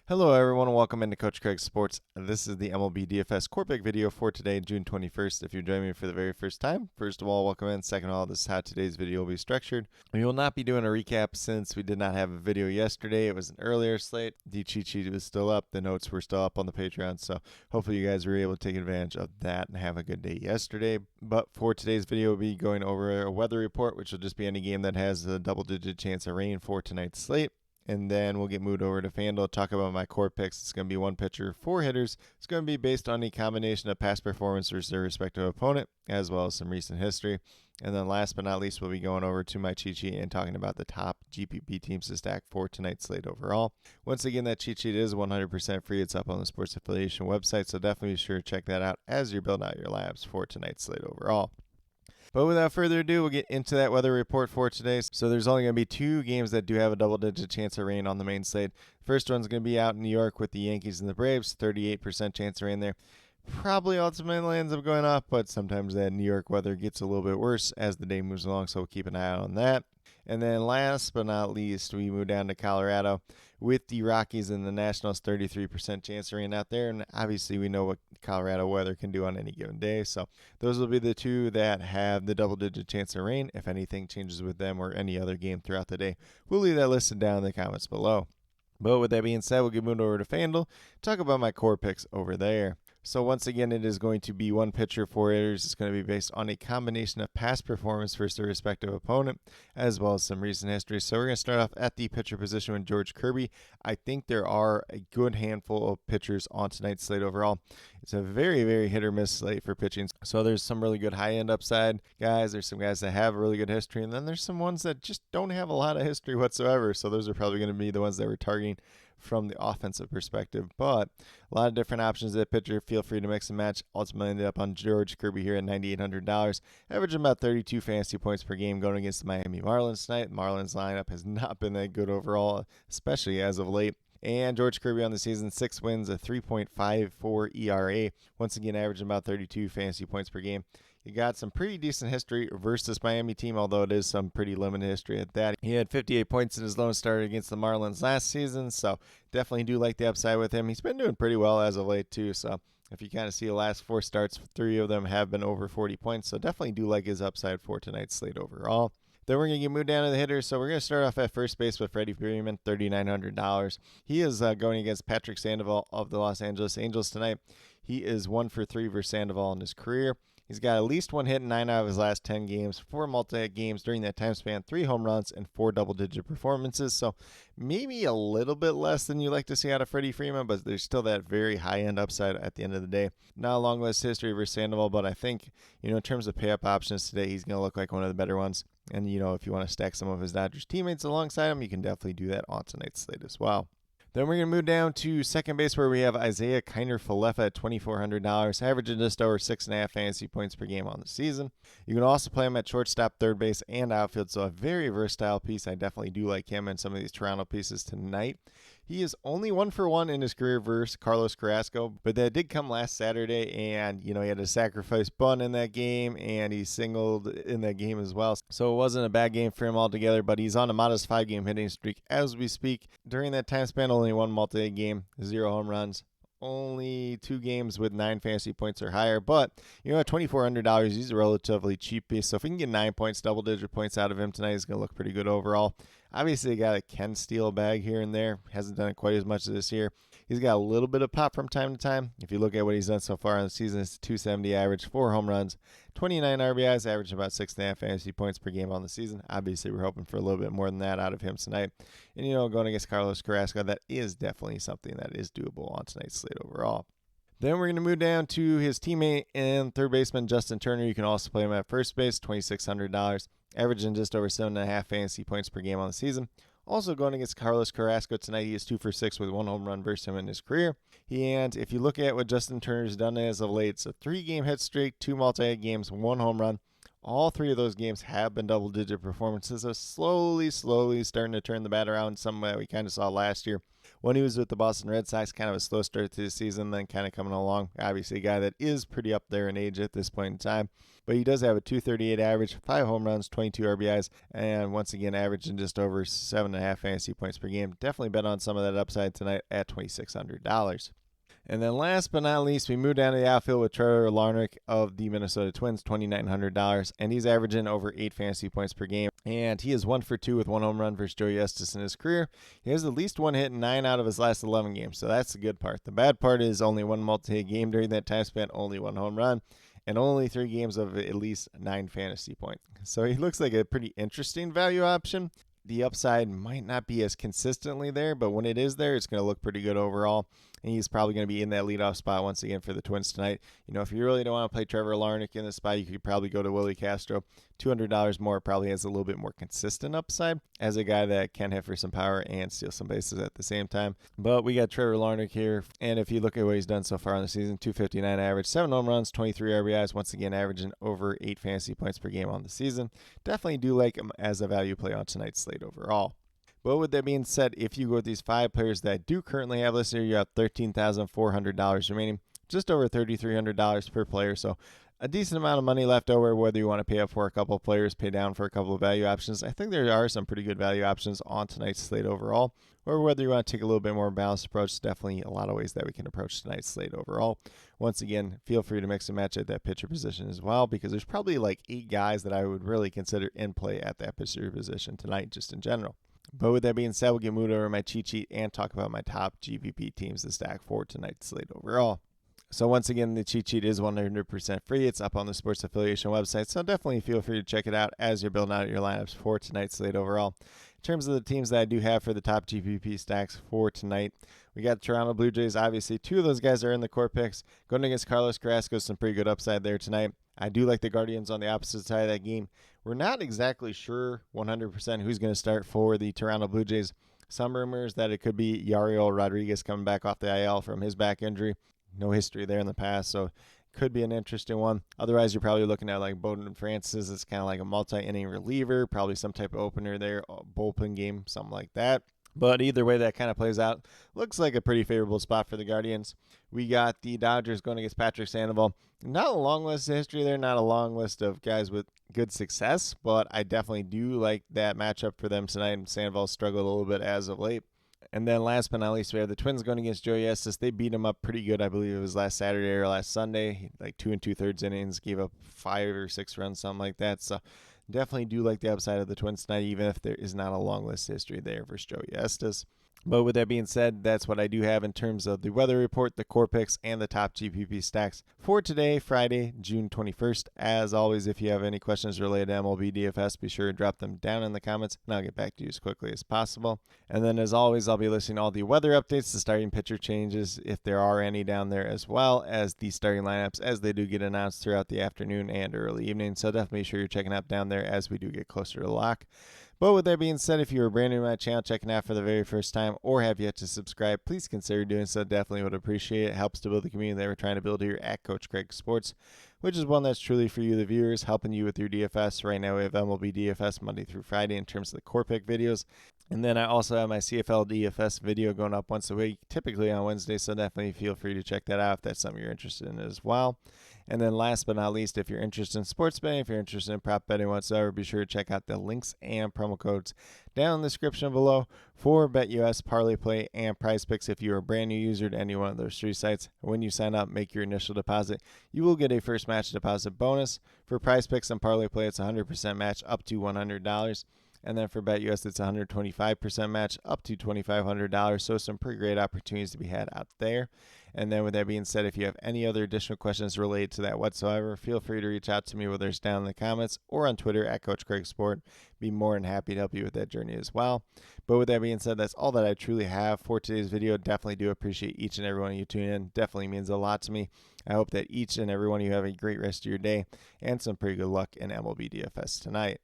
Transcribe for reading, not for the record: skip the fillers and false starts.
Hello everyone and welcome into Coach Craig's Sports. This is the MLB DFS Core Pick video for today, June 21st. If you're joining me for the very first time, first of all, welcome in. Second of all, this is how today's video will be structured. We will not be doing a recap since we did not have a video yesterday. It was an earlier slate. The cheat sheet was still up. The notes were still up on the Patreon. So hopefully you guys were able to take advantage of that and have a good day yesterday. But for today's video, we'll be going over a weather report, which will just be any game that has a double-digit chance of rain for tonight's slate. And then we'll get moved over to FanDuel, talk about my core picks. It's going to be one pitcher, four hitters. It's going to be based on a combination of past performance versus their respective opponent, as well as some recent history. And then last but not least, we'll be going over to my cheat sheet and talking about the top GPP teams to stack for tonight's slate overall. Once again, that cheat sheet is 100% free. It's up on the Sports Affiliation website, so definitely be sure to check that out as you're building out your labs for tonight's slate overall. But without further ado, we'll get into that weather report for today. So there's only going to be two games that do have a double-digit chance of rain on the main slate. First one's going to be out in New York with the Yankees and the Braves, 38% chance of rain there. Probably ultimately ends up going off, but sometimes that New York weather gets a little bit worse as the day moves along, so we'll keep an eye out on that. And then last but not least, we move down to Colorado with the Rockies and the Nationals, 33% chance of rain out there. And obviously we know what Colorado weather can do on any given day. So those will be the two that have the double-digit chance of rain. If anything changes with them or any other game throughout the day, we'll leave that listed down in the comments below. But with that being said, we'll get moved over to FanDuel, talk about my core picks over there. So once again, it is going to be one pitcher, four hitters. It's going to be based on a combination of past performance versus their respective opponent, as well as some recent history. So we're going to start off at the pitcher position with George Kirby. I think there are a good handful of pitchers on tonight's slate overall. It's a very, very hit or miss slate for pitching. So there's some really good high-end upside guys. There's some guys that have a really good history, and then there's some ones that just don't have a lot of history whatsoever. So those are probably going to be the ones that we're targeting from the offensive perspective. But a lot of different options at pitcher. Feel free to mix and match. Ultimately ended up on George Kirby here at $9,800, averaging about 32 fantasy points per game going against the Miami Marlins tonight. The Marlins lineup has not been that good overall, especially as of late. And George Kirby on the season, 6 wins, a 3.54 ERA. Once again, averaging about 32 fantasy points per game. He got some pretty decent history versus this Miami team, although it is some pretty limited history at that. He had 58 points in his lone start against the Marlins last season, so definitely do like the upside with him. He's been doing pretty well as of late, too, so if you kind of see the last 4 starts, 3 of them have been over 40 points, so definitely do like his upside for tonight's slate overall. Then we're going to get moved down to the hitters. So we're going to start off at first base with Freddie Freeman, $3,900. He is going against Patrick Sandoval of the Los Angeles Angels tonight. He is 1 for 3 versus Sandoval in his career. He's got at least one hit in 9 out of his last 10 games, 4 multi-hit games during that time span, 3 home runs, and 4 double-digit performances. So maybe a little bit less than you like to see out of Freddie Freeman, but there's still that very high-end upside at the end of the day. Not a long list history versus Sandoval, but I think, in terms of pay-up options today, he's going to look like one of the better ones. And, if you want to stack some of his Dodgers teammates alongside him, you can definitely do that on tonight's slate as well. Then we're going to move down to second base where we have Isaiah Kiner-Falefa at $2,400, averaging just over 6.5 fantasy points per game on the season. You can also play him at shortstop, third base, and outfield, so a very versatile piece. I definitely do like him in some of these Toronto pieces tonight. He is only 1 for 1 in his career versus Carlos Carrasco, but that did come last Saturday, and, he had a sacrifice bunt in that game, and he singled in that game as well. So it wasn't a bad game for him altogether, but he's on a modest 5-game hitting streak as we speak. During that time span, only 1 multi-hit game, 0 home runs. Only 2 games with 9 fantasy points or higher, but at $2,400, he's a relatively cheap piece. So if we can get 9 points, double-digit points out of him tonight, he's going to look pretty good overall. Obviously, a guy that can steal a bag here and there. Hasn't done it quite as much this year. He's got a little bit of pop from time to time. If you look at what he's done so far in the season, it's 270 average, 4 home runs, 29 RBIs, averaging about 6.5 fantasy points per game on the season. Obviously, we're hoping for a little bit more than that out of him tonight. And, going against Carlos Carrasco, that is definitely something that is doable on tonight's slate overall. Then we're going to move down to his teammate and third baseman, Justin Turner. You can also play him at first base, $2,600, averaging just over 7.5 fantasy points per game on the season. Also going against Carlos Carrasco tonight, he is 2 for 6 with 1 home run versus him in his career. And if you look at what Justin Turner's done as of late, it's a 3-game hit streak, 2 multi-hit games, 1 home run. All 3 of those games have been double-digit performances, so slowly starting to turn the bat around, something that we kind of saw last year. when he was with the Boston Red Sox. Kind of a slow start to the season, then kind of coming along. Obviously a guy that is pretty up there in age at this point in time. But he does have a .238 average, 5 home runs, 22 RBIs, and once again averaging just over 7.5 fantasy points per game. Definitely bet on some of that upside tonight at $2,600. And then last but not least, we move down to the outfield with Trevor Larnach of the Minnesota Twins, $2,900, and he's averaging over 8 fantasy points per game. And he is 1 for 2 with 1 home run versus Joey Estes in his career. He has at least 1 hit in 9 out of his last 11 games, so that's the good part. The bad part is only 1 multi-hit game during that time span, only 1 home run, and only 3 games of at least 9 fantasy points. So he looks like a pretty interesting value option. The upside might not be as consistently there, but when it is there, it's going to look pretty good overall. And he's probably going to be in that leadoff spot once again for the Twins tonight. If you really don't want to play Trevor Larnach in this spot, you could probably go to Willie Castro. $200 more, probably has a little bit more consistent upside as a guy that can hit for some power and steal some bases at the same time. But we got Trevor Larnach here, and if you look at what he's done so far in the season, .259 average, 7 home runs, 23 RBIs, once again averaging over 8 fantasy points per game on the season. Definitely do like him as a value play on tonight's slate overall. But with that being said, if you go with these 5 players that I do currently have listed here, you have $13,400 remaining, just over $3,300 per player. So a decent amount of money left over, whether you want to pay up for a couple of players, pay down for a couple of value options. I think there are some pretty good value options on tonight's slate overall, or whether you want to take a little bit more balanced approach. Definitely a lot of ways that we can approach tonight's slate overall. Once again, feel free to mix and match at that pitcher position as well, because there's probably like 8 guys that I would really consider in play at that pitcher position tonight, just in general. But with that being said, we'll get moved over to my cheat sheet and talk about my top GPP teams to stack for tonight's slate overall. So once again, the cheat sheet is 100% free. It's up on the Sports Affiliation website, so definitely feel free to check it out as you're building out your lineups for tonight's slate overall. In terms of the teams that I do have for the top GPP stacks for tonight, we got the Toronto Blue Jays. Obviously, 2 of those guys are in the core picks. Going against Carlos Carrasco, some pretty good upside there tonight. I do like the Guardians on the opposite side of that game. We're not exactly sure 100% who's going to start for the Toronto Blue Jays. Some rumors that it could be Yariel Rodriguez coming back off the IL from his back injury. No history there in the past, so could be an interesting one. Otherwise, you're probably looking at like Bowden Francis. It's kind of like a multi-inning reliever, probably some type of opener there, bullpen game, something like that. But either way that kind of plays out, looks like a pretty favorable spot for the Guardians. We got the Dodgers going against Patrick Sandoval. Not a long list of history there, not a long list of guys with good success, but I definitely do like that matchup for them tonight. Sandoval struggled a little bit as of late. And then last but not least, we have the Twins going against Joey Estes. They beat him up pretty good. I believe it was last Saturday or last Sunday. Like 2 2/3 innings, gave up 5 or 6 runs, something like that. So definitely do like the upside of the Twins tonight, even if there is not a long list history there versus Joey Estes. But with that being said, that's what I do have in terms of the weather report, the core picks, and the top GPP stacks for today, Friday, June 21st. As always, if you have any questions related to MLB DFS, be sure to drop them down in the comments, and I'll get back to you as quickly as possible. And then, as always, I'll be listing all the weather updates, the starting pitcher changes, if there are any down there, as well as the starting lineups as they do get announced throughout the afternoon and early evening. So definitely be sure you're checking out down there as we do get closer to lock. But with that being said, if you are brand new to my channel, checking out for the very first time, or have yet to subscribe, please consider doing so. Definitely would appreciate it. It helps to build the community that we're trying to build here at Coach Craig Sports, which is one that's truly for you, the viewers, helping you with your DFS. Right now we have MLB DFS Monday through Friday in terms of the core pick videos. And then I also have my CFL DFS video going up once a week, typically on Wednesday, so definitely feel free to check that out if that's something you're interested in as well. And then last but not least, if you're interested in sports betting, if you're interested in prop betting whatsoever, be sure to check out the links and promo codes down in the description below for BetUS, Parlay Play, and Prize Picks. If you're a brand new user to any one of those 3 sites, when you sign up, make your initial deposit, you will get a first match deposit bonus. For Prize Picks and Parlay Play, it's 100% match up to $100. And then for BetUS, it's 125% match up to $2,500. So some pretty great opportunities to be had out there. And then with that being said, if you have any other additional questions related to that whatsoever, feel free to reach out to me, whether it's down in the comments or on Twitter at Coach Craig Sport. Be more than happy to help you with that journey as well. But with that being said, that's all that I truly have for today's video. Definitely do appreciate each and every one of you tuning in. Definitely means a lot to me. I hope that each and every one of you have a great rest of your day and some pretty good luck in MLB DFS tonight.